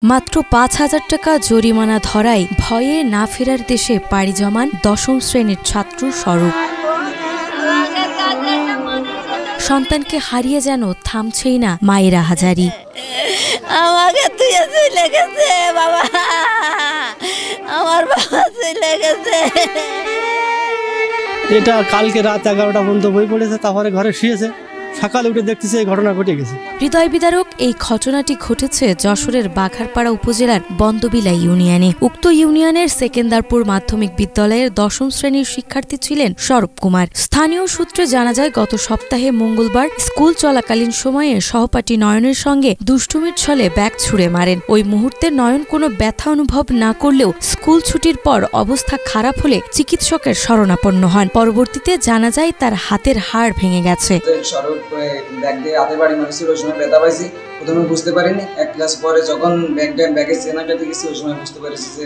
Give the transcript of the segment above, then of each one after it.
মাত্র ৫,০০০ টাকা জরিমানা ধরায় ভয়ে না ফেরার দেশে পাড়ি জমান দশম শ্রেণীর ছাত্র স্বরূপ। সন্তানকে হারিয়ে যেন থামছেই না মায়ের আহাজারি। আমাকে তুই চলে গেছে বাবা, আমার বাবা চলে গেছে। এটা কালকে রাত ১১টা পর্যন্ত বই পড়েছে, তারপরে ঘরে শুয়েছে, সকালে উঠে দেখতেছে এই ঘটনা ঘটে গেছে। হৃদয় বিদারক এই ঘটনাটি ঘটেছে যশোরের বাঘারপাড়া উপজেলার বন্দবিলা ইউনিয়নে। উক্ত ইউনিয়নের সেকেন্দারপুর মাধ্যমিক বিদ্যালয়ের দশম শ্রেণীর শিক্ষার্থী ছিলেন স্বরূপ কুমার। স্থানীয় সূত্রে জানা যায়, গত সপ্তাহে মঙ্গলবার স্কুল চলাকালীন সময়ে সহপাঠী নয়নের সঙ্গে দুষ্টুমির ছলে ব্যাগ ছুঁড়ে মারেন। ওই মুহূর্তে নয়ন কোনো ব্যথা অনুভব না করলেও স্কুল ছুটির পর অবস্থা খারাপ হলে চিকিৎসকের শরণাপন্ন হন। পরবর্তীতে জানা যায় তার হাতের হাড় ভেঙে গেছে। ব্যাগ দিয়ে হাতে বাড়ি মারছিল, ওই সময় ব্যথা পাইছি। প্রথমে বুঝতে পারিনি, এক ক্লাস পরে যখন ব্যাগের চেনাটা দেখেছি ওই সময় বুঝতে পেরেছি যে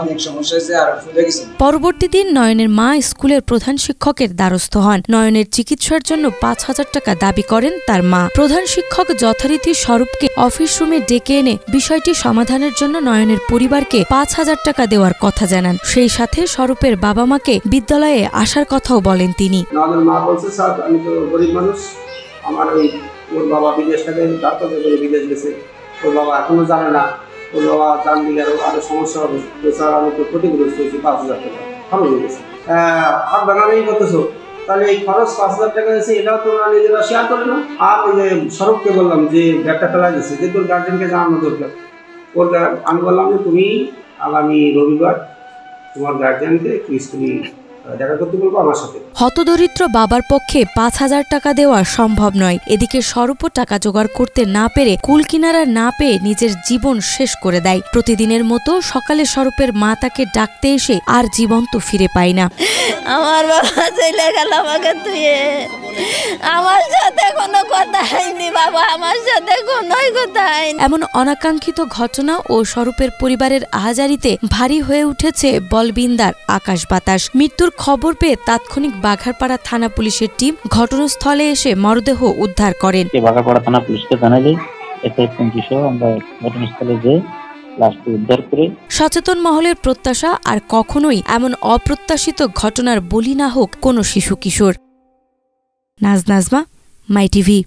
অনেক সমস্যা হয়েছে আর ফুলে গেছে। পরবর্তী দিন নয়নের মা স্কুলের প্রধান শিক্ষকের দ্বারস্থ হন। নয়নের চিকিৎসার জন্য ৫,০০০ টাকা দাবি করেন তার মা। প্রধান শিক্ষক যথারীতি স্বরূপকে অফিস রুমে ডেকে এনে বিষয়টি সমাধানের জন্য নয়নের পরিবারকে ৫,০০০ টাকা দেওয়ার কথা জানান। সেই সাথে স্বরূপের বাবা মাকে বিদ্যালয়ে আসার কথাও বলেন তিনি। মা বলছে, স্যার আমি তো গরিব মানুষ, আমার ওর বাবা বিদেশ থেকে ডাক্তার করে বিদেশ গেছে, ওর বাবা এখনো জানে না, ওর বাবা জান দিলে আরো সমস্যা হবে, তো স্যার আমি তো ক্ষতিগ্রস্ত হয়েছি, ৫,০০০ টাকা খরচ হয়ে গেছে। আর বানাবেই করতেছো, তাহলে এই খরচ ৫,০০০ টাকা গেছে, এটাও তোমরা নিজেরা শেয়ার করে না। আর ওই যে স্বরূপকে বললাম যে ব্যাগটা ফেলা গেছে, যে তোর গার্জেনকে জানানো দরকার। আমি বললাম যে তুমি আগামী রবিবার তোমার গার্জেনকে স্কুলে দেখা করতে বলবো আমার সাথে। হতদরিদ্র বাবার পক্ষে ৫,০০০ টাকা দেওয়া সম্ভব নয়। এদিকে স্বরূপও টাকা জোগাড় করতে না পেরে কুল কিনারা না পেয়ে নিজের জীবন শেষ করে দেয়। প্রতিদিনের মতো সকালে স্বরূপের মা তাকে ডাকতে এসে আর জীবন্ত ফিরে পায় না। আমার বাবা চলে গেল আমাকে ধুয়ে, আমার সাথে কোনো কথা হয়নি বাবা, আমার সাথে কোনোই কথা হয়নি। এমন অনাকাঙ্ক্ষিত ঘটনা ও স্বরূপের পরিবারের আহাজারিতে ভারী হয়ে উঠেছে বলবিন্দার আকাশ বাতাস। মৃত্যুর খবর পেয়ে তাৎক্ষণিক বাঘারপাড়া থানা পুলিশের টিম ঘটনাস্থলে এসে মরদেহ উদ্ধার করেন। বাঘারপাড়া থানা পুলিশকে জানা যায়, আমরা ঘটনাস্থলে যেয়ে লাশটি উদ্ধার করে। সচেতন মহলের প্রত্যাশা আর কখনোই এমন অপ্রত্যাশিত ঘটনার বলি না হোক কোনো শিশু কিশোর। নাজমা, মাই টিভি।